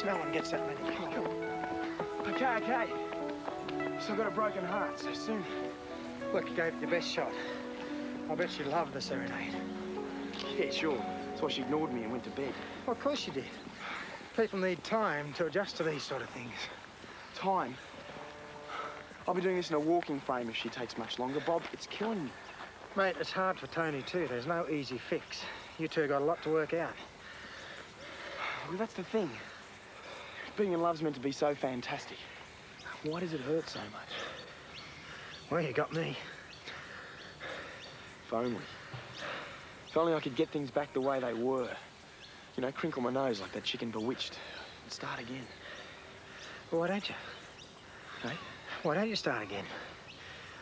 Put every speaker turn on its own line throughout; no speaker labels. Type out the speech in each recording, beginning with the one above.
Max. No one gets that many. Come on.
Okay. So I've got a broken heart so soon.
Look, you gave it your best shot. I bet she loved the serenade.
Yeah, sure. That's why she ignored me and went to bed.
Well, of course she did. People need time to adjust to these sort of things.
Time? I'll be doing this in a walking frame if she takes much longer. Bob, it's killing me.
Mate, it's hard for Tony too. There's no easy fix. You two got a lot to work out.
Well, that's the thing. Being in love's meant to be so fantastic. Why does it hurt so much?
Well, you got me.
If only. If only I could get things back the way they were. You know, crinkle my nose like that chicken bewitched and start again.
Well, why don't you?
Hey?
Why don't you start again?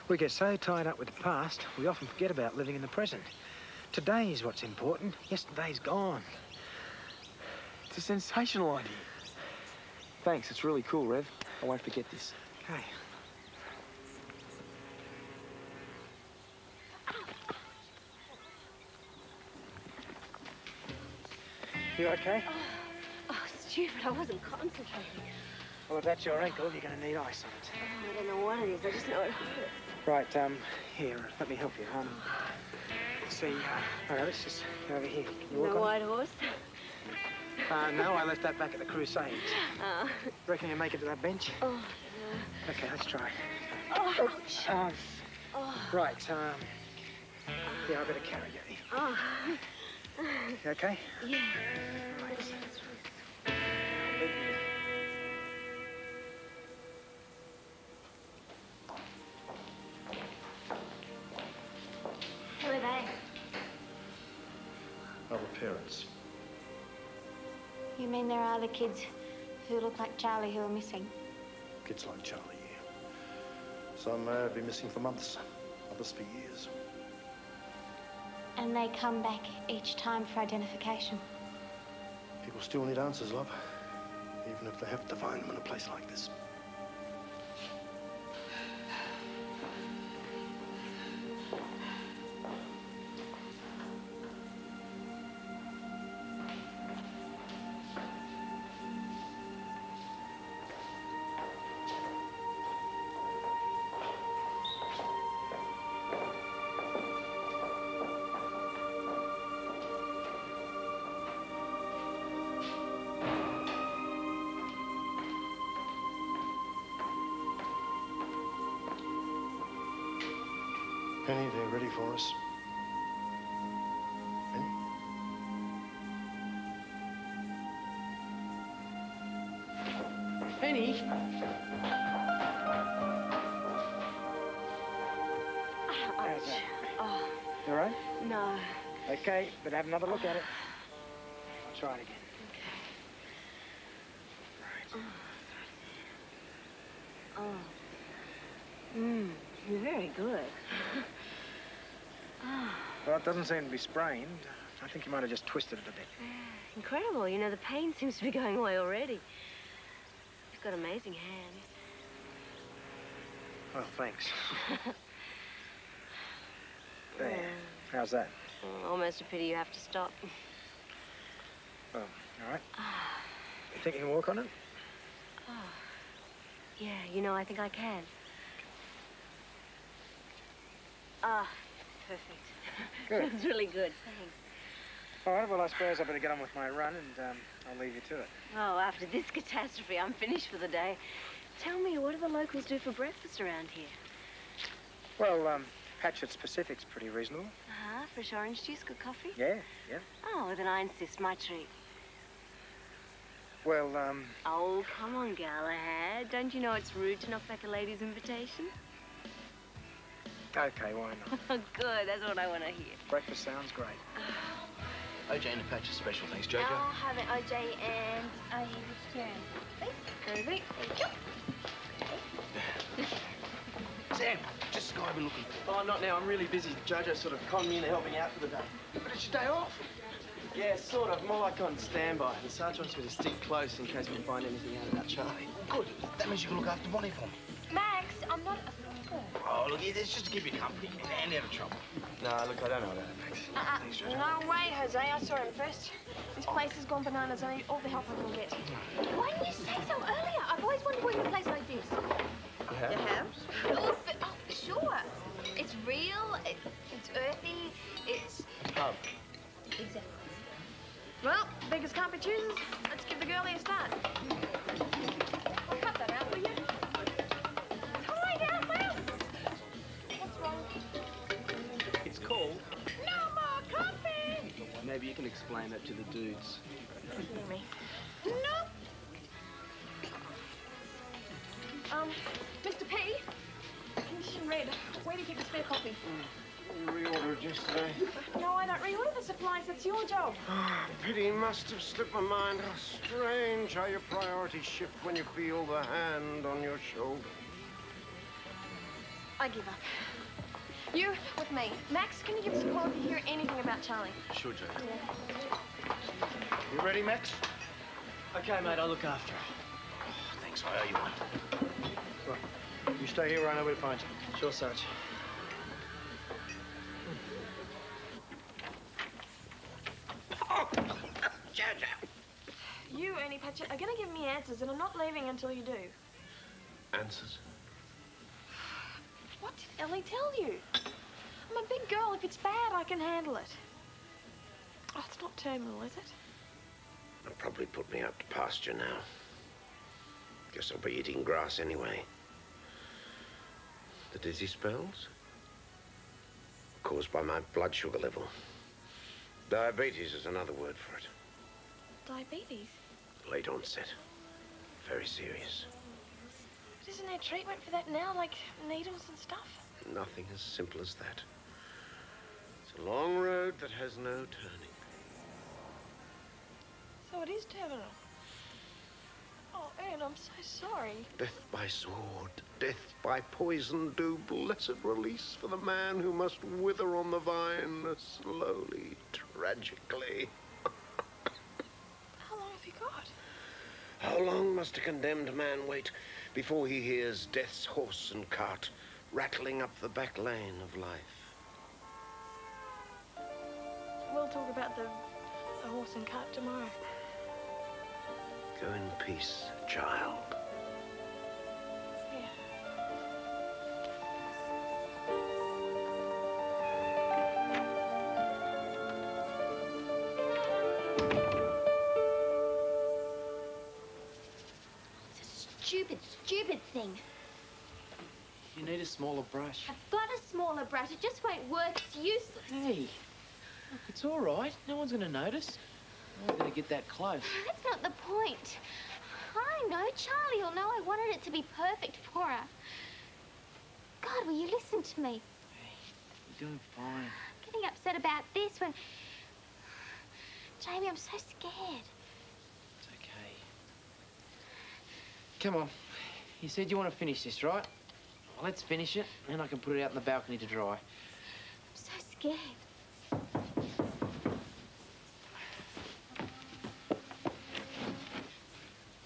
We get so tied up with the past, we often forget about living in the present. Today is what's important. Yesterday's gone.
It's a sensational idea. Thanks, it's really cool, Rev. I won't forget this.
Okay. You okay?
Oh, stupid, I wasn't concentrating.
Well, if that's your ankle, you're going to need ice on it.
Oh, I don't know what it is, I just know it hurts.
Right, here, let me help you. See, all right, let's just go over here. Can you walk
No
on?
white horse?
No, I left that back at the Crusades. Reckon you make it to that bench?
Oh, no.
Okay, let's try.
Oh, ouch.
Right, yeah, I better carry you.
Oh.
You okay?
Yeah.
Right.
Who are they?
Other parents.
You mean there are other kids who look like Charlie who are missing?
Kids like Charlie, yeah. Some have been missing for months, others for years.
And they come back each time for identification?
People still need answers, love. Even if they have to find them in a place like this. Penny, they're ready for us. Penny?
Penny?
How's that?
Oh,
You all right?
no.
Okay, but have another look at it. I'll try it again.
Okay. Right. Oh. You're very good.
Well, it doesn't seem to be sprained. I think you might have just twisted it a bit.
Incredible. You know, the pain seems to be going away already. You've got amazing hands.
Well, thanks. There. How's that?
Almost a pity you have to stop.
Oh, all right. You think you can walk on it?
Oh. Yeah, you know, I think I can. Ah, perfect.
Good.
That's really good, thanks.
All right, well, I suppose I better get on with my run and I'll leave you to it.
Oh, after this catastrophe, I'm finished for the day. Tell me, what do the locals do for breakfast around here?
Well, Hatchett's Pacific's pretty reasonable.
Fresh orange juice, good coffee?
Yeah, yeah.
Oh, then I insist, my treat.
Well,
Oh, come on, Galahad. Don't you know it's rude to knock back a lady's invitation?
okay, why not?
Good, that's what I want to hear.
Breakfast sounds great.
OJ and a patch of special, thanks, Jojo.
I'll have an OJ and a vegetarian, please. Thank you.
Sam, just the guy I've been looking for.
Oh, not now. I'm really busy. Jojo sort of conned me into helping out for the day.
But it's your day off.
Yeah, sort of. More like on standby. The Sarge wants me to stick close in case we can find anything out about Charlie.
Good. That means you can look after Bonnie for me.
Max, I'm not a fool.
Oh, look, it's just to keep you company and out of trouble.
No, look, I don't know about it, Max. Thanks, Jojo.
No way, Jose. I saw him first. This place has gone bananas. I need all the help I can get.
Why didn't you say so earlier? I've always wanted to work in a place like this.
You have?
Oh, sure. It's real, it's earthy, it's...
A pub.
Exactly.
Well, beggars can't be choosers. Let's give the girlie a start. I'll cut that out, will you? Tie down, Will! What's wrong?
It's called.
No more coffee!
Maybe you can explain that to the dudes.
Hear me. No! Mr. P? Condition red. Where do you keep the spare coffee?
Reordered yesterday.
No, I don't reorder the supplies. That's your job.
Pity must have slipped my mind. How strange how your priorities shift when you feel the hand on your shoulder.
I give up. You with me. Max, can you give us a call if you hear anything about Charlie?
Sure, Joe.
Yeah.
You ready, Max?
Okay, mate, I'll look after her.
Thanks, I owe you one.
Right. You stay here, I know where to find you.
Sure, Sarge.
You, Ernie Patcher, are going to give me answers, and I'm not leaving until you do.
Answers?
What did Elly tell you? I'm a big girl. If it's bad, I can handle it. Oh, it's not terminal, is it?
They'll probably put me out to pasture now. Guess I'll be eating grass anyway. The dizzy spells? Caused by my blood sugar level. Diabetes is another word for it.
Diabetes?
Late onset. Very serious.
But isn't there treatment for that now, like needles and stuff?
Nothing as simple as that. It's a long road that has no turning.
So it is terminal. Oh, Ern, I'm so sorry.
Death by sword, death by poison, do blessed release for the man who must wither on the vine slowly, tragically.
How long have you got?
How long must a condemned man wait before he hears death's horse and cart rattling up the back lane of life?
We'll talk about the horse and cart tomorrow.
Go in peace, child.
Yeah.
It's a stupid thing.
You need a smaller brush.
I've got a smaller brush. It just won't work. It's useless.
Hey, look, it's all right. No one's going to notice. I'm not going to get that close.
That's not the point. I know. Charlie will know I wanted it to be perfect for her. God, will you listen to me?
Hey, you're doing fine.
Getting upset about this when... Jamie, I'm so scared.
It's okay. Come on. You said you want to finish this, right? Well, let's finish it, and then I can put it out in the balcony to dry.
I'm so scared.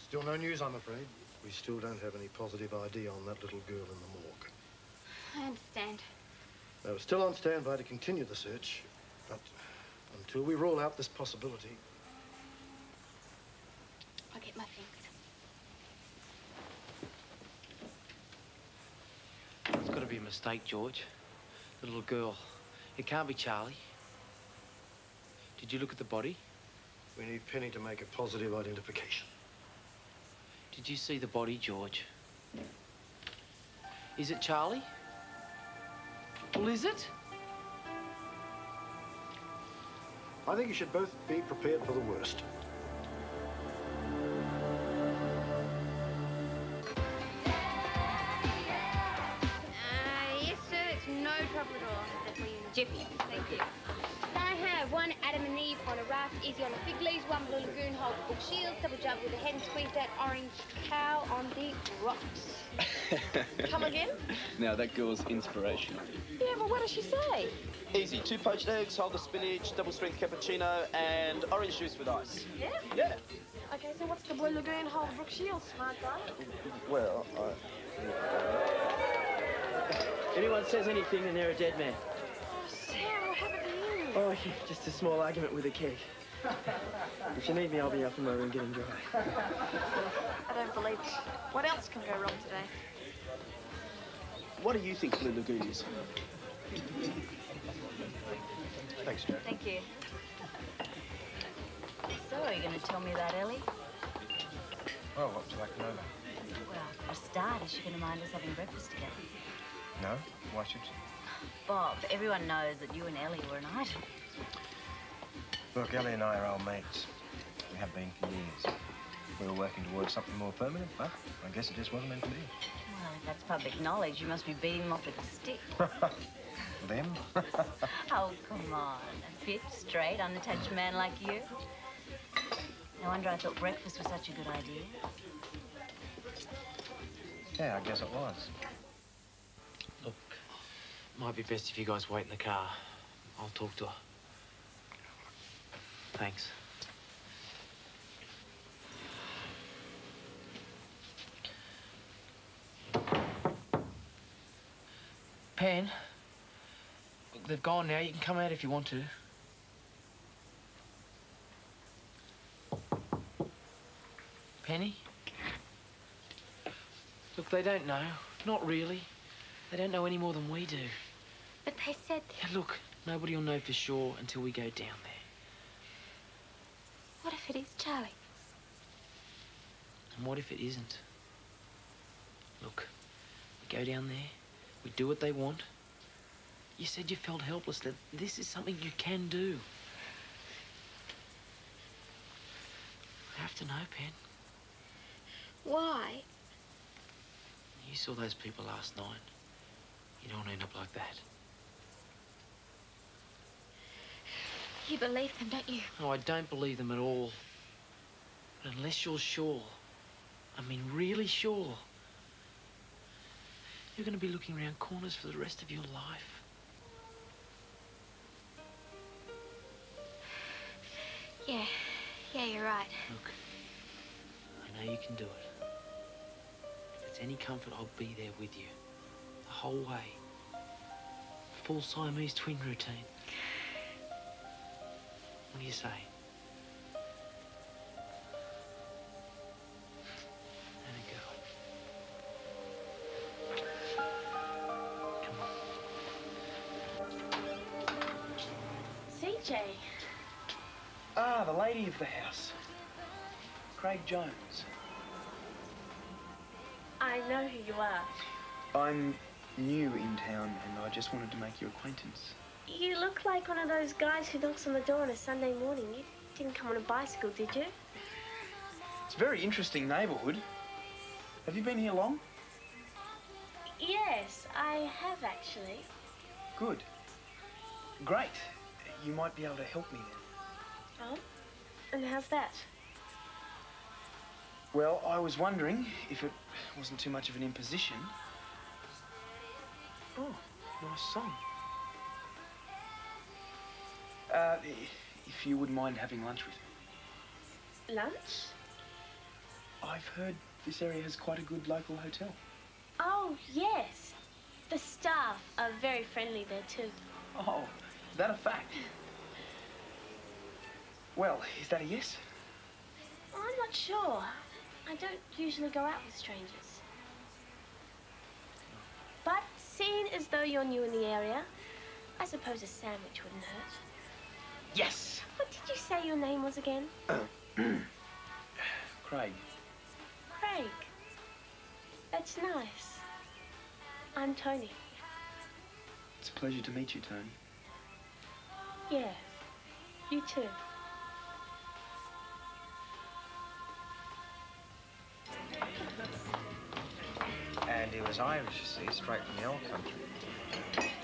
Still no news, I'm afraid. We still don't have any positive ID on that little girl in the morgue.
I understand.
We're still on standby to continue the search, but until we rule out this possibility...
I'll get my things.
It's got to be a mistake, George. The little girl. It can't be Charlie. Did you look at the body?
We need Penny to make a positive identification.
Did you see the body, George? Is it Charlie? Well, is it?
I think you should both be prepared for the worst.
Yes, sir. It's no trouble at all. I'll have that for you in a jiffy. Thank you. I have one Adam and Eve on a raft, easy on the fig leaves, one Blue Lagoon, hold the book shields, double jump with a hen squeezed out, orange cow on the rocks.
Come again?
Now, that girl's inspirational.
Yeah, but what does she say?
Easy. 2 poached eggs, hold the spinach, double strength cappuccino, and orange juice with ice.
Yeah?
Yeah.
Okay, so what's the Blue Lagoon Whole Brook Shield, smart guy?
Well,
Anyone says anything, and they're a dead man.
Oh, Sam, what happened to you?
Oh, yeah, just a small argument with a keg. If you need me, I'll be up in my room getting dry.
I don't believe it. What else can go wrong today?
What do you think Blue Lagoon is?
Thanks, Joe.
Thank you. So, are you going to tell me about Elly?
Oh, what would you like to know about?
Well, for a start, is she going to mind us having breakfast together?
No? Why should you?
Bob, everyone knows that you and Elly were an item.
Look, Elly and I are old mates. We have been for years. We were working towards something more permanent, but I guess it just wasn't meant to be.
Well, if that's public knowledge, you must be beating them off with a stick.
Them?
Oh, come on. A fit, straight, unattached man like you. No wonder I thought breakfast was such a good idea.
Yeah, I guess it was.
Look, might be best if you guys wait in the car. I'll talk to her. Thanks. Pen, look, they've gone now. You can come out if you want to. Penny? Look, they don't know. Not really. They don't know any more than we do.
But they said...
Yeah, look, nobody will know for sure until we go down there.
What if it is Charlie?
And what if it isn't? Look, we go down there, we do what they want. You said you felt helpless, that this is something you can do. I have to know, Pen.
Why?
You saw those people last night. You don't want to end up like that.
You believe them, don't you?
No, I don't believe them at all. But unless you're sure, I mean really sure, you're going to be looking around corners for the rest of your life.
Yeah, you're right.
Look, I know you can do it. If it's any comfort, I'll be there with you. The whole way. Full Siamese twin routine. What do you say? There we go. Come on.
CJ.
Ah, the lady of the house. Craig Jones.
I know who you are.
I'm new in town and I just wanted to make your acquaintance.
You look like one of those guys who knocks on the door on a Sunday morning. You didn't come on a bicycle, did you?
It's a very interesting neighbourhood. Have you been here long?
Yes, I have actually.
Good. Great. You might be able to help me then.
Oh? And how's that?
Well, I was wondering if it wasn't too much of an imposition. Oh, nice song. If you wouldn't mind having lunch with me.
Lunch?
I've heard this area has quite a good local hotel.
Oh, yes. The staff are very friendly there too.
Oh, is that a fact? Well, is that a yes?
I'm not sure. I don't usually go out with strangers. But seeing as though you're new in the area, I suppose a sandwich wouldn't hurt.
Yes!
What did you say your name was again?
Craig.
Craig. That's nice. I'm Tony.
It's a pleasure to meet you, Tony.
Yeah, you too.
And he was Irish, you see, straight from the old country.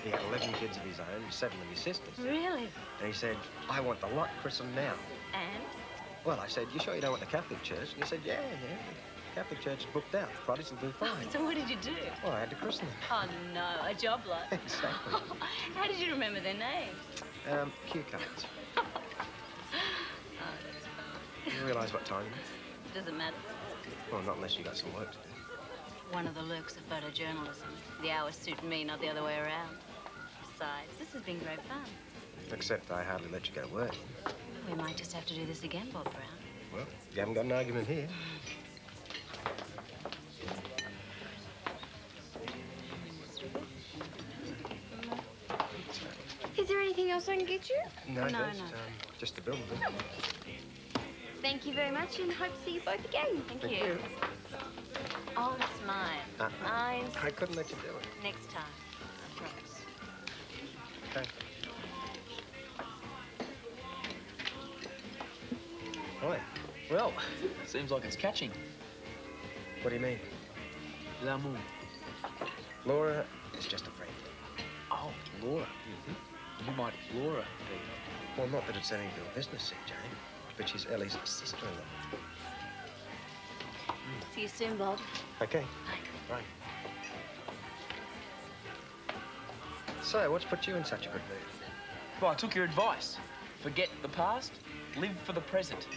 He had 11 kids of his own, 7 of his sisters.
Really?
And he said, I want the lot christened now.
And?
Well, I said, you sure you don't want the Catholic Church? And he said, yeah. The Catholic Church is booked out. Protestants do fine.
So what did you do?
Well, I had to christen them.
Oh, no, a job lot.
Exactly.
How did you remember their names?
Cue cards.
Oh, that's fun.
You realise what time it is?
Doesn't matter.
Well, not unless you got some work to do.
One of the lurks of photojournalism. The hours suit me, not the other way around. Besides, this has been great fun.
Except I hardly let you go to work.
We might just have to do this again, Bob Brown.
Well, you haven't got an argument here.
Is there anything else I can get you?
No,
No,
that's,
no.
just a bill.
Thank you very much and hope to see you both again.
Thank you. Oh, it's mine. Mine.
I couldn't let you do it.
Next time. I promise.
Okay. Right.
Well, seems like it's catching.
What do you mean?
L'amour.
Laura is just a friend.
Oh, Laura. You might Laura be.
Well, not that it's anything to do with business, see, Jane, but she's Elly's sister-in-law.
See you soon, Bob.
Okay. Right. So, what's put you in such a good mood?
Well, I took your advice. Forget the past, live for the present.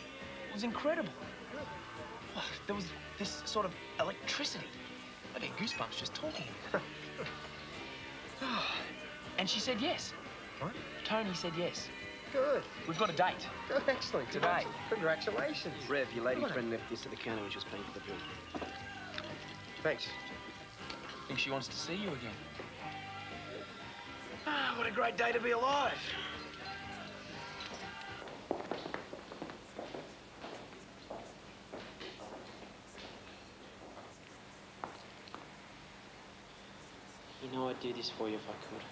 It was incredible. Oh, there was this sort of electricity. I get goosebumps just talking. And she said yes.
What?
Tony said yes.
Good.
We've got a date.
Good, excellent.
Today.
Congratulations.
Rev, your lady
Come on.
friend left this at the counter when she was paying for the bill.
Thanks.
Think she wants to see you again. What a great day to be alive.
You know I'd do this for you if I could.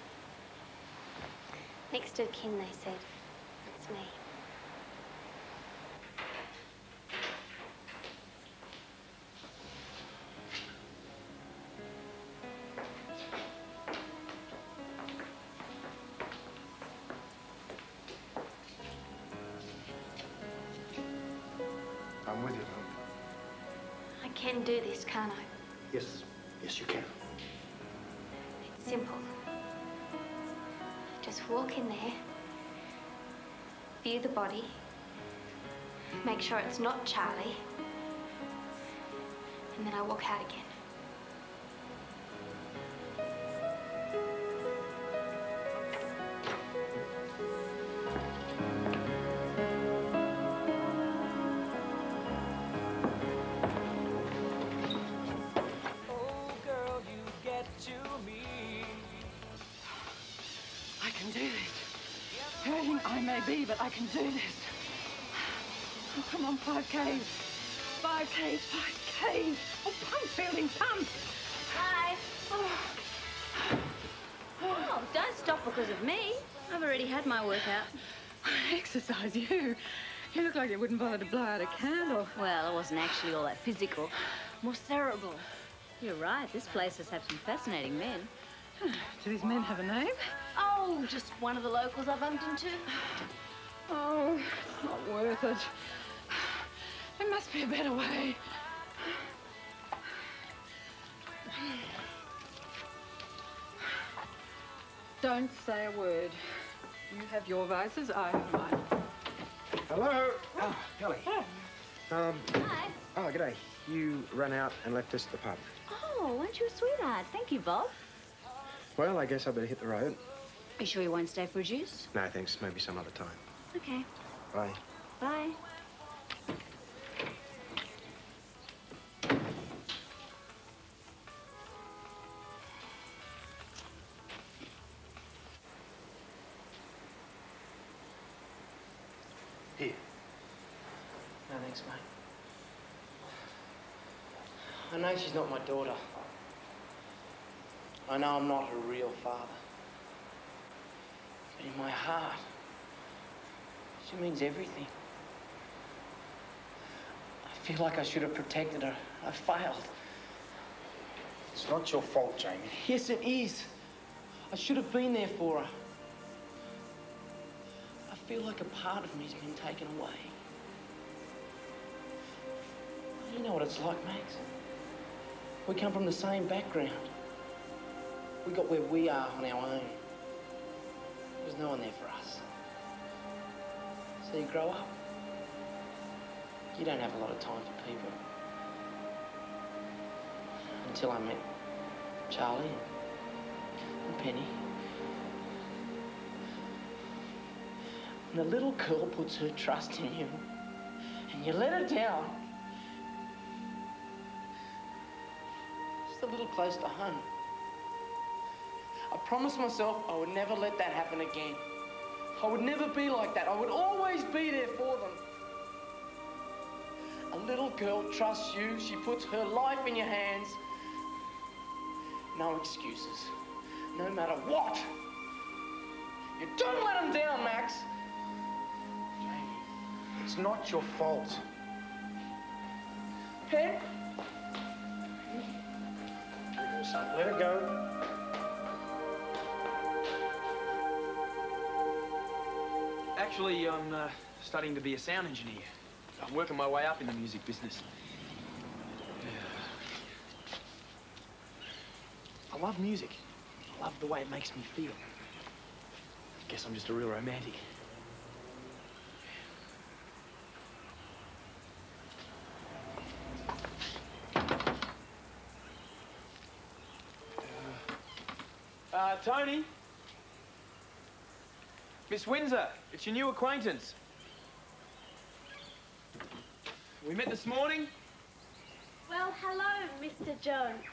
Next of kin, they said. It's me.
I'm with you, Mum.
I can do this, can't I?
Yes. Yes, you can.
It's simple. Just walk in there, view the body, make sure it's not Charlie, and then I walk out again.
I can do this. Hurting I may be, but I can do this. Oh, come on, 5Ks. 5Ks, 5Ks. Oh, pump, Fielding, pump.
Hi. Oh, don't stop because of me. I've already had my workout.
Exercise, you. You look like you wouldn't bother to blow out a candle.
Well, it wasn't actually all that physical. More cerebral. You're right. This place has had some fascinating men.
Do these men have a name?
Oh, just one of the locals I bumped into.
Oh, it's not worth it. There must be a better way. Don't say a word. You have your vices, I have mine.
Hello. Oh, Elly.
Oh.
Hi.
Oh, g'day. You ran out and left us at the pub.
Oh, aren't you a sweetheart? Thank you, Bob.
Well, I guess I better hit the road.
You sure you won't stay for a juice?
No, thanks. Maybe some other time.
Okay.
Bye.
Bye.
Here.
No, thanks, mate. I know she's not my daughter. I know I'm not her real father. But in my heart, she means everything. I feel like I should have protected her. I failed.
It's not your fault, Jamie.
Yes, it is. I should have been there for her. I feel like a part of me's been taken away. You know what it's like, Max. We come from the same background. We got where we are on our own. There's no one there for us. So you grow up. You don't have a lot of time for people. Until I met Charlie and Penny. When a little girl puts her trust in you and you let her down, just a little close to home. I promised myself I would never let that happen again. I would never be like that. I would always be there for them. A little girl trusts you. She puts her life in your hands. No excuses. No matter what. You don't let them down, Max.
It's not your fault.
Pen?
Let her go.
Actually, I'm studying to be a sound engineer. I'm working my way up in the music business. I love music. I love the way it makes me feel. Guess I'm just a real romantic. Tony? Miss Windsor, it's your new acquaintance. We met this morning?
Well, hello, Mr. Jones.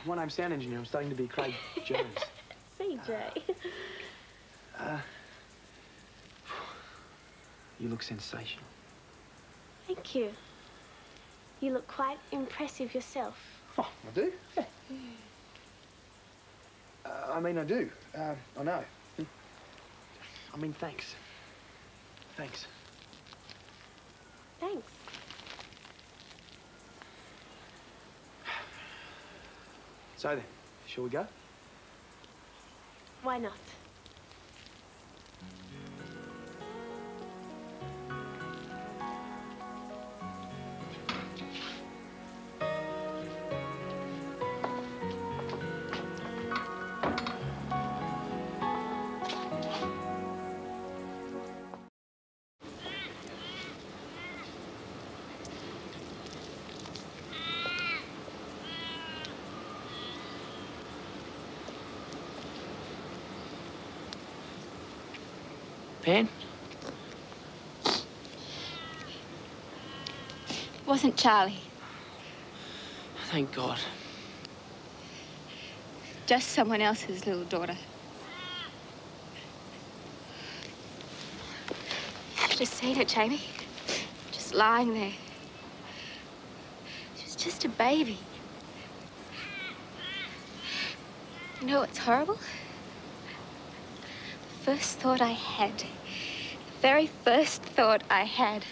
My name's sound engineer. I'm studying to be Craig Jones.
CJ.
You look sensational.
Thank you. You look quite impressive yourself.
Oh, I do? Yeah. I mean, I do. I know. I mean, thanks. Thanks.
Thanks.
So then, shall we go?
Why not?
Pen? Wasn't Charlie.
Thank God.
Just someone else's little daughter. You should have seen her, Jamie. Just lying there. She was just a baby. You know what's horrible? The first thought I had, the very first thought I had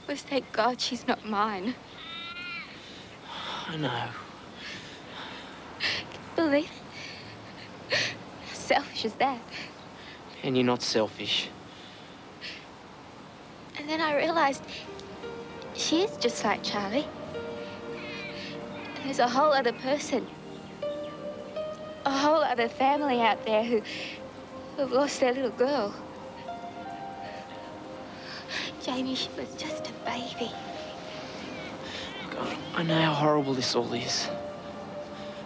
was, thank God she's not mine.
I know.
Can you believe it? How selfish is that?
And you're not selfish.
And then I realized she is just like Charlie. There's a whole other person, a whole other family out there who've lost their little girl. Jamie, she was just a baby.
Look, I know how horrible this all is.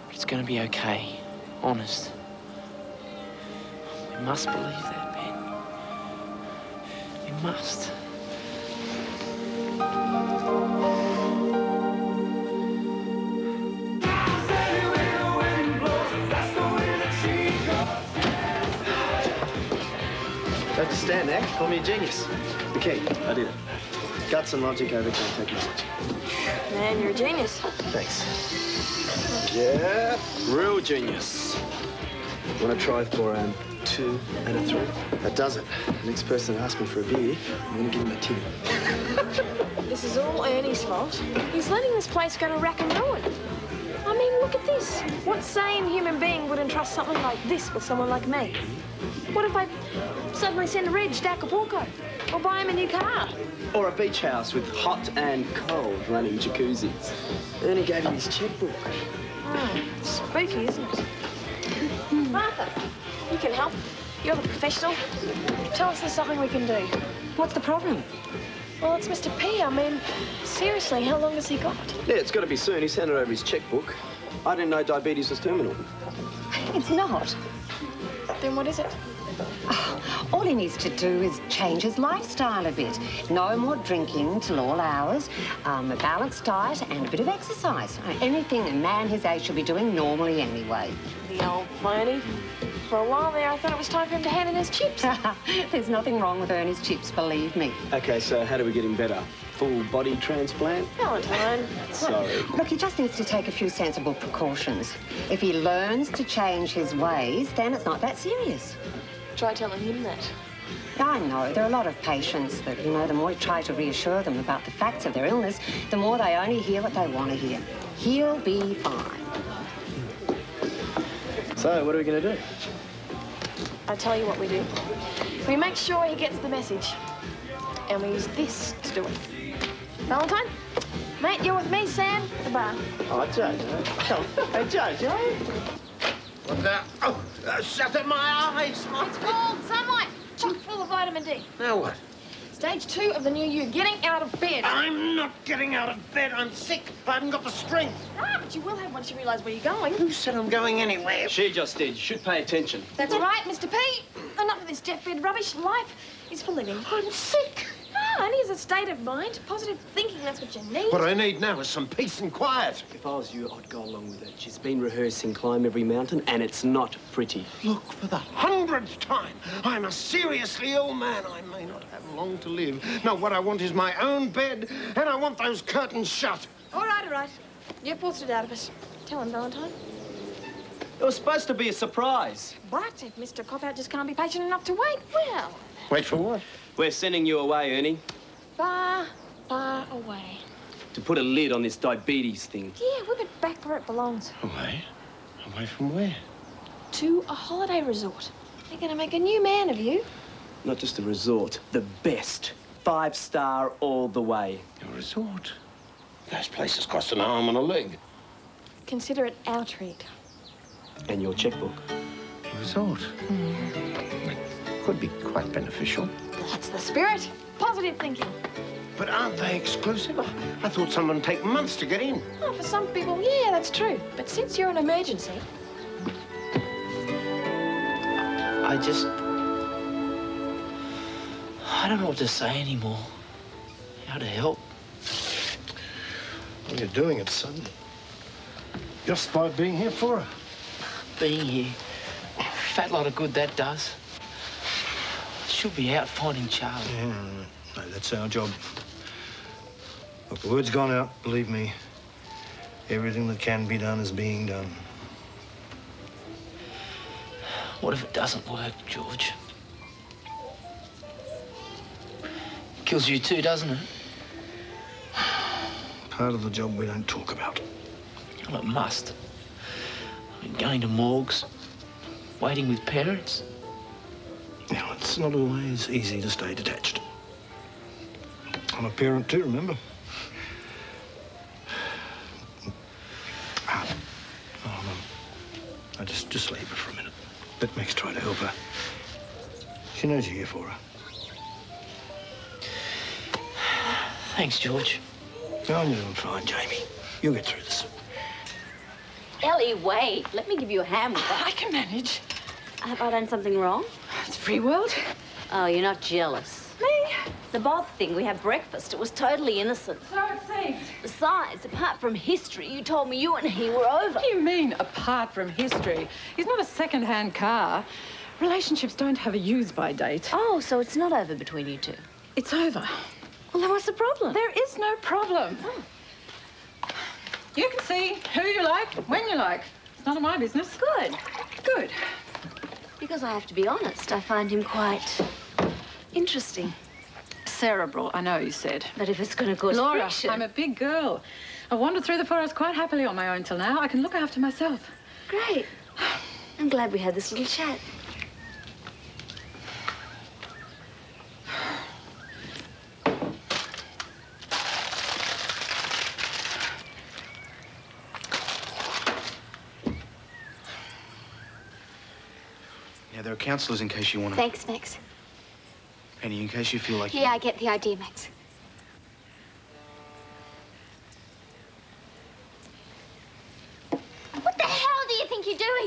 But it's going to be okay. Honest. We must believe that, Ben. We must.
Don't just stand there. Call me a genius.
The key.
I did it. Guts and logic over technology.
Man, you're a genius.
Thanks. Yeah, real genius. Want to try for 2 out of 3? That does it. The next person that asks me for a beer, I'm going to give him a tinny.
This is all Ernie's fault. He's letting this place go to rack and ruin. I mean, look at this. What sane human being would entrust something like this with someone like me? What if I suddenly send Reg to Acapulco? Or buy him a new car?
Or a beach house with hot and cold running jacuzzis. Ernie gave him his checkbook.
Oh, spooky, isn't it? Martha, you can help. You're the professional. Tell us there's something we can do.
What's the problem?
Well, it's Mr. P. I mean, seriously, how long has he got?
Yeah, it's got to be soon. He sent over his checkbook. I didn't know diabetes was terminal.
It's not.
Then what is it?
All he needs to do is change his lifestyle a bit. No more drinking till all hours, a balanced diet and a bit of exercise. Anything a man his age should be doing normally anyway.
The old phony. For a while there, I thought it was time for him to hand in his chips.
There's nothing wrong with Ernie's chips, believe me.
Okay, so how do we get him better? Full body transplant?
Valentine.
Sorry.
Look, he just needs to take a few sensible precautions. If he learns to change his ways, then it's not that serious.
Try telling him that.
I know. There are a lot of patients that, you know, the more you try to reassure them about the facts of their illness, the more they only hear what they want to hear. He'll be fine.
So, what are we going to do?
I tell you what we do. We make sure he gets the message. And we use this to do it. Valentine? Mate, you're with me, Sam, at the bar.
Oh, Jojo. Hey, Jojo. What the? Oh, shut up my eyes.
It's called sunlight. Chock full of vitamin D.
Now what?
Stage 2 of the new you, getting out of bed.
I'm not getting out of bed. I'm sick. I haven't got the strength.
Ah, but you will have once you realise where you're going.
Who said I'm going anywhere?
She just did. You should pay attention.
That's right, Mr. P. Enough of this deathbed rubbish. Life is for living.
I'm sick.
Ah, only as a state of mind. Positive thinking, that's what you need.
What I need now is some peace and quiet.
If I was you, I'd go along with it. She's been rehearsing Climb Every Mountain, and it's not pretty.
Look, for the 100th time, I'm a seriously ill man. I may not have long to live. No, what I want is my own bed, and I want those curtains shut.
All right, all right. You forced it out of us. Tell him, Valentine.
It was supposed to be a surprise.
But if Mr. Cop-Out just can't be patient enough to wait, well...
Wait for what?
We're sending you away, Ernie.
Far, far away.
To put a lid on this diabetes thing.
Yeah, whip it back where it belongs.
Away? Away from where?
To a holiday resort. They're going to make a new man of you.
Not just a resort, the best. 5-star all the way.
A resort? Those places cost an arm and a leg.
Consider it our treat.
And your checkbook.
A resort? That could be quite beneficial.
That's the spirit. Positive thinking.
But aren't they exclusive? I thought someone would take months to get in.
Oh, for some people, yeah, that's true. But since you're an emergency...
I don't know what to say anymore. How to help.
Well, you're doing it, son. Just by being here for her.
Being here. Fat lot of good that does. She'll be out finding Charlie.
Yeah, no, that's our job. Look, the word's gone out, believe me. Everything that can be done is being done.
What if it doesn't work, George? Kills you too, doesn't it?
Part of the job we don't talk about.
Well, it must. I mean, going to morgues, waiting with parents.
Now, it's not always easy to stay detached. I'm a parent too, remember? No, just leave her for a minute. Let Max try to help her. She knows you're here for her.
Thanks, George.
Oh, you're doing fine, Jamie. You'll get through this.
Elly, wait. Let me give you a hand with that.
I can manage.
Have I done something wrong?
It's free world.
Oh, you're not jealous.
Me?
The Bob thing, we had breakfast. It was totally innocent.
So it seems.
Besides, apart from history, you told me you and he were over.
What do you mean, apart from history? He's not a second-hand car. Relationships don't have a use-by date.
Oh, so it's not over between you two?
It's over.
Well, then what's the problem?
There is no problem.
Oh.
You can see who you like, when you like. It's none of my business.
Good.
Good.
Because I have to be honest, I find him quite interesting.
Cerebral, I know you said.
But if it's going to cause
Laura,
friction...
I'm a big girl. I wandered through the forest quite happily on my own till now. I can look after myself.
Great. I'm glad we had this little chat.
Yeah, there are counsellors in case you want to...
Thanks, Max.
Penny, in case you feel like...
Yeah, I get the idea, Max.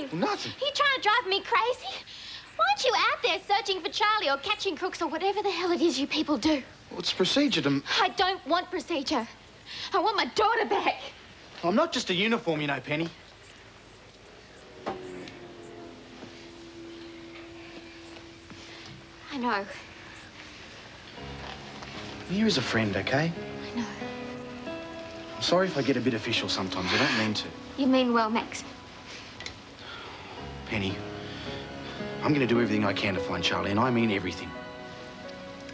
doing?
Nothing.
Are you trying to drive me crazy? Why aren't you out there searching for Charlie or catching crooks or whatever the hell it is you people do?
Well, it's procedure to...
I don't want procedure. I want my daughter back.
I'm not just a uniform, you know, Penny.
I know.
I'm here as a friend, OK?
I know.
I'm sorry if I get a bit official sometimes. I don't mean to.
You mean well, Max.
Penny, I'm going to do everything I can to find Charlie, and I mean everything.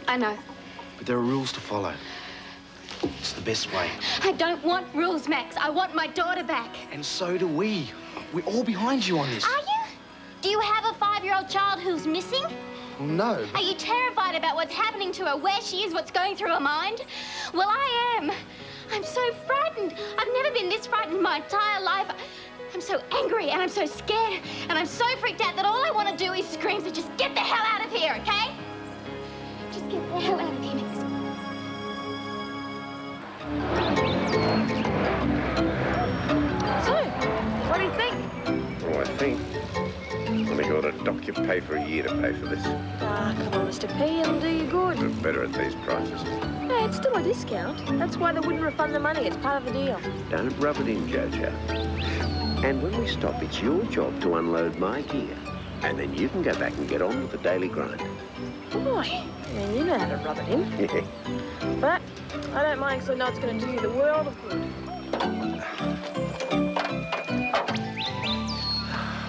I know.
But there are rules to follow. It's the best way.
I don't want rules, Max. I want my daughter back.
And so do we. We're all behind you on this.
Are you? Do you have a 5-year-old child who's missing?
Well, no.
Are you terrified about what's happening to her, where she is, what's going through her mind? Well, I am. I'm so frightened. I've never been this frightened in my entire life. I'm so angry and I'm so scared and I'm so freaked out that all I want to do is scream, so just get the hell out of here, okay? Just get the hell out of here, Max.
So, what do you think?
Oh, I think we got a doc you pay for a year to pay for this.
Ah, come on, Mr. P, it'll do you good.
We're better at these prices.
Hey, it's still a discount. That's why they wouldn't refund the money. It's part of the deal.
Don't rub it in, Jojo. And when we stop, it's your job to unload my gear. And then you can go back and get on with the daily grind.
Boy, I mean, you know how to rub it in.
Yeah.
But I don't mind because I know it's going to do you the world of good.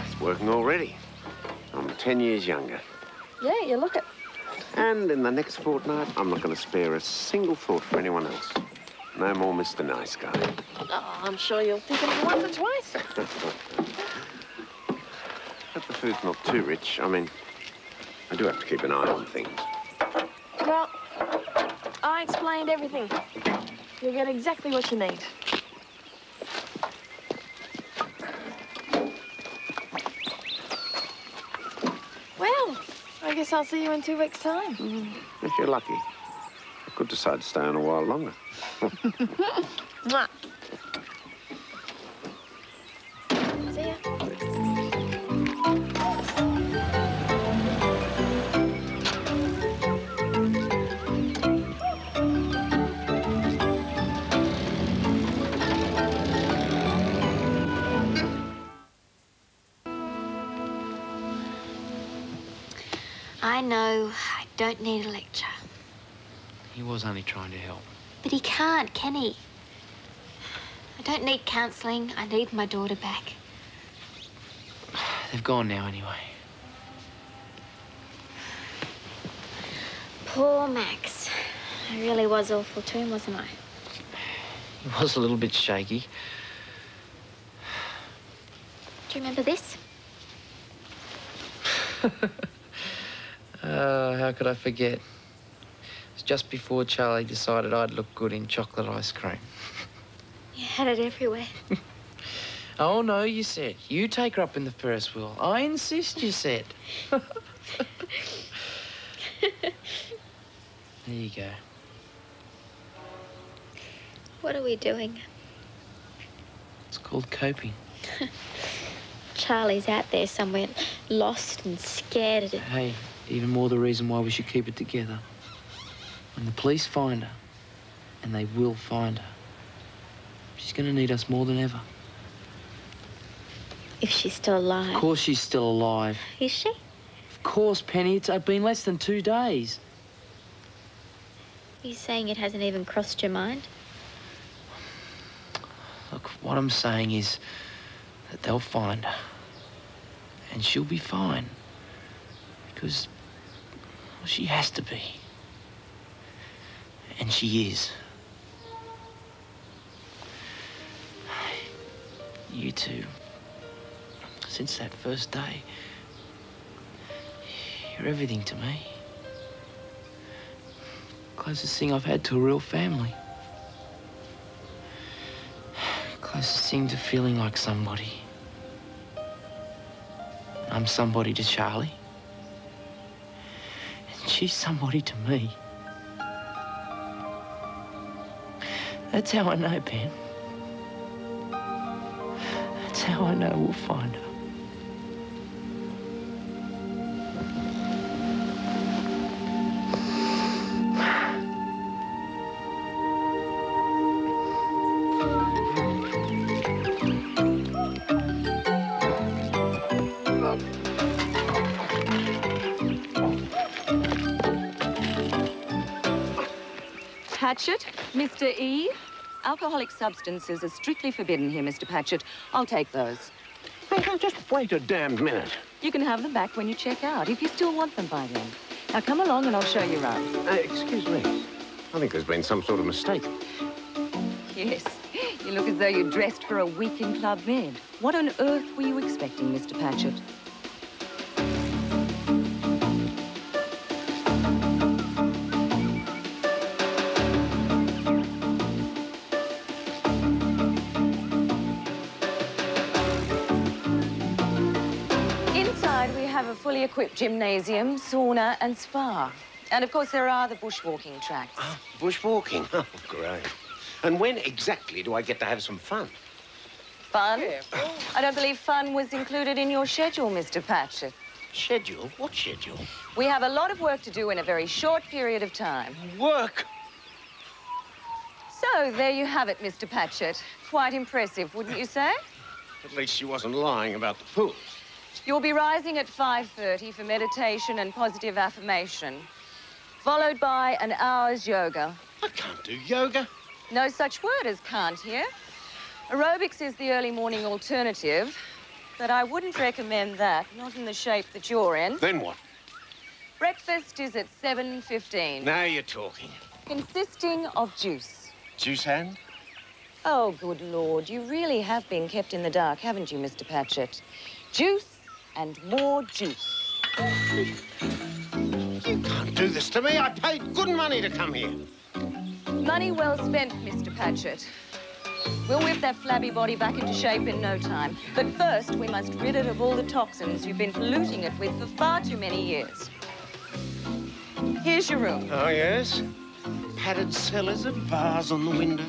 It's working already. I'm 10 years younger.
Yeah, you look it.
And in the next fortnight, I'm not going to spare a single thought for anyone else. No more Mr. Nice Guy.
Oh, I'm sure you'll think of it once or twice.
But the food's not too rich. I mean, I do have to keep an eye on things.
Well, I explained everything. You'll get exactly what you need. Well, I guess I'll see you in 2 weeks' time.
If you're lucky. I could decide to stay on a while longer.
Mwah. See ya.
I know I don't need a lecture.
He was only trying to help.
But he can't, can he? I don't need counselling. I need my daughter back.
They've gone now anyway.
Poor Max. I really was awful to him, wasn't I?
He was a little bit shaky.
Do you remember this?
How could I forget? It was just before Charlie decided I'd look good in chocolate ice cream.
You had it everywhere.
Oh, no, you said. You take her up in the Ferris wheel. I insist, you said. There you go.
What are we doing?
It's called coping.
Charlie's out there somewhere, lost and scared.
Hey, even more the reason why we should keep it together. When the police find her, and they will find her, she's going to need us more than ever.
If she's still alive.
Of course she's still alive.
Is she?
Of course, Penny. It's been less than 2 days.
Are you saying it hasn't even crossed your mind?
Look, what I'm saying is that they'll find her. And she'll be fine. Because, well, she has to be. And she is. You two, since that first day, you're everything to me. Closest thing I've had to a real family. Closest thing to feeling like somebody. I'm somebody to Charlie. And she's somebody to me. That's how I know, Ben. That's how I know we'll find her.
Patchett, Mr. E. Alcoholic substances are strictly forbidden here, Mr. Patchett. I'll take those.
Just wait a damned minute.
You can have them back when you check out, if you still want them by then. Now come along and I'll show you around.
Excuse me. I think there's been some sort of mistake.
Yes, you look as though you're dressed for a week in Club Med. What on earth were you expecting, Mr. Patchett? Inside, we have a fully equipped gymnasium, sauna and spa. And, of course, there are the bushwalking tracks.
Oh, bushwalking? Oh, great. And when exactly do I get to have some fun?
Fun? I don't believe fun was included in your schedule, Mr. Patchett.
Schedule? What schedule?
We have a lot of work to do in a very short period of time.
Work?
So, there you have it, Mr. Patchett. Quite impressive, wouldn't you say?
At least she wasn't lying about the pool.
You'll be rising at 5:30 for meditation and positive affirmation, followed by an hour's yoga.
I can't do yoga.
No such word as can't here. Aerobics is the early morning alternative, but I wouldn't recommend that, not in the shape that you're in.
Then what?
Breakfast is at 7:15.
Now you're talking.
Consisting of juice.
Juice hand?
Oh, good Lord, you really have been kept in the dark, haven't you, Mr. Patchett? Juice and more juice.
You can't do this to me. I paid good money to come here.
Money well spent, Mr. Patchett. We'll whip that flabby body back into shape in no time. But first, we must rid it of all the toxins you've been polluting it with for far too many years. Here's your room.
Oh, yes? Padded cellars and bars on the window.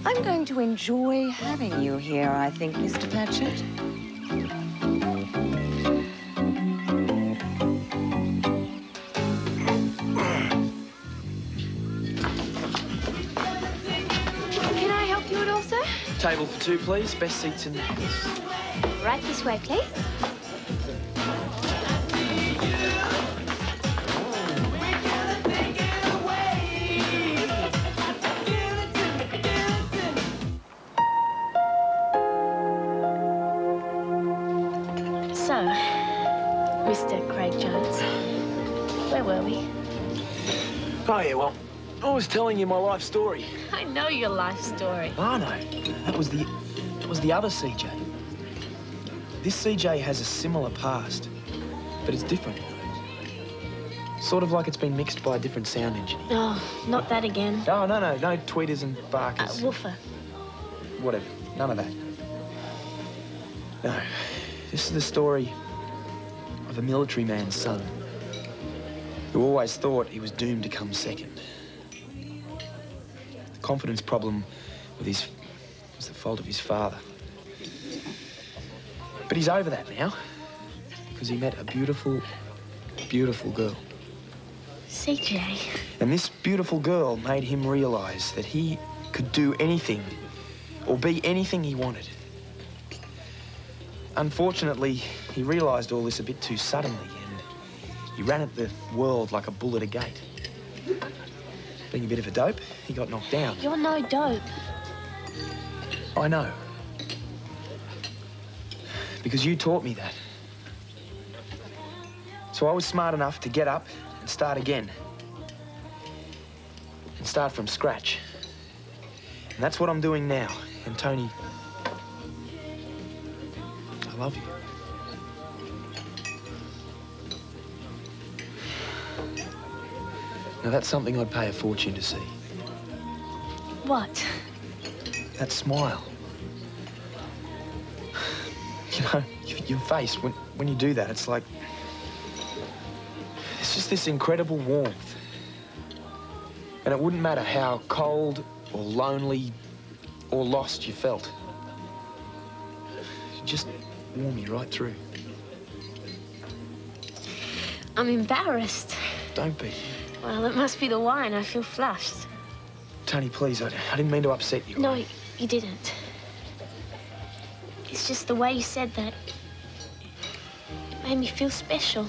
I'm going to enjoy having you here, I think, Mr. Patchett.
Can I help you at all, sir?
Table for two, please. Best seats in the house.
Right this way, please. So, Mr. Craig Jones, where were we?
Oh, yeah, well, I was telling you my life story.
I know your life story.
Oh, no. That was the other CJ. This CJ has a similar past, but it's different. Sort of like it's been mixed by a different sound engineer.
Oh, not that again.
No, no tweeters and barkers.
Woofer.
Whatever. None of that. No. This is the story of a military man's son who always thought he was doomed to come second. The confidence problem with was the fault of his father. But he's over that now because he met a beautiful, beautiful girl.
CJ.
And this beautiful girl made him realise that he could do anything or be anything he wanted. Unfortunately, he realised all this a bit too suddenly and he ran at the world like a bull at a gate. Being a bit of a dope, he got knocked down.
You're no dope.
I know. Because you taught me that. So I was smart enough to get up and start again. And start from scratch. And that's what I'm doing now. And Tony, I love you. Now that's something I'd pay a fortune to see.
What?
That smile. You know, your face, when you do that, it's like... It's just this incredible warmth. And it wouldn't matter how cold or lonely or lost you felt. It'd just warm you right through.
I'm embarrassed.
Don't be.
Well, it must be the wine. I feel flushed.
Tony, please, I didn't mean to upset you.
No, you didn't. It's just the way you said that. It made me feel special.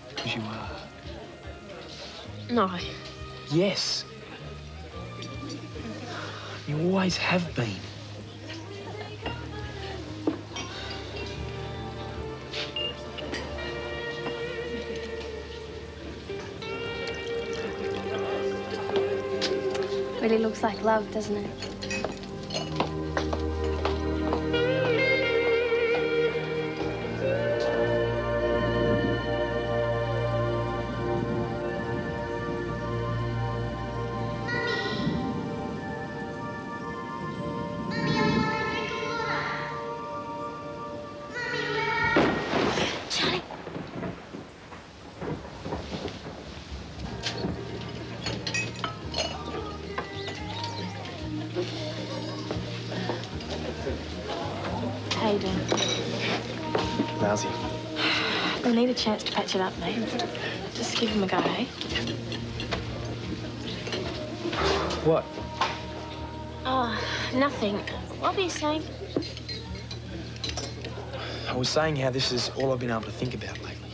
Because you are.
No.
Yes. You always have been.
Really looks like love, doesn't it? Charlie. How you doing?
Lousy.
We'll need a chance to patch it up, mate. Just give him a go, eh?
What?
Oh, nothing. What were you saying?
I was saying how this is all I've been able to think about lately.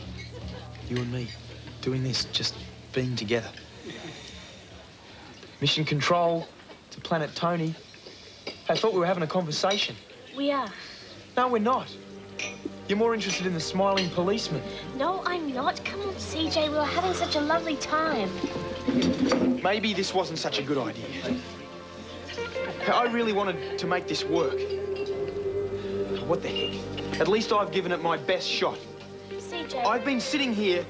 You and me, doing this, just being together. Mission Control to Planet Tony. I thought we were having a conversation.
We are.
No, we're not. You're more interested in the smiling policeman.
No, I'm not. Come on, CJ. We were having such a lovely time.
Maybe this wasn't such a good idea. I really wanted to make this work. What the heck? At least I've given it my best shot.
CJ.
I've been sitting here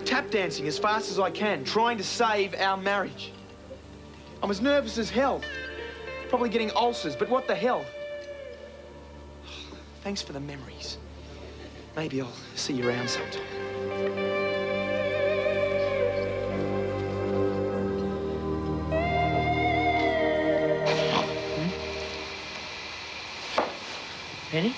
tap dancing as fast as I can, trying to save our marriage. I'm as nervous as hell. Probably getting ulcers, but what the hell? Thanks for the memories. Maybe I'll see you around sometime. Ernie?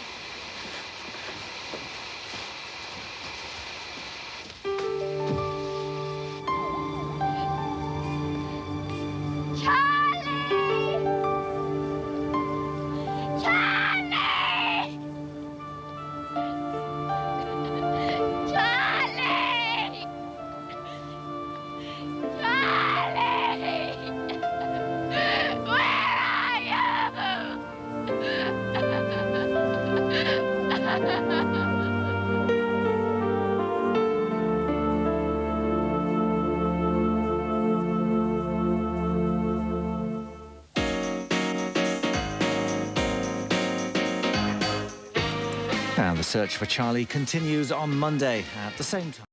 And the search for Charlie continues on Monday at the same time.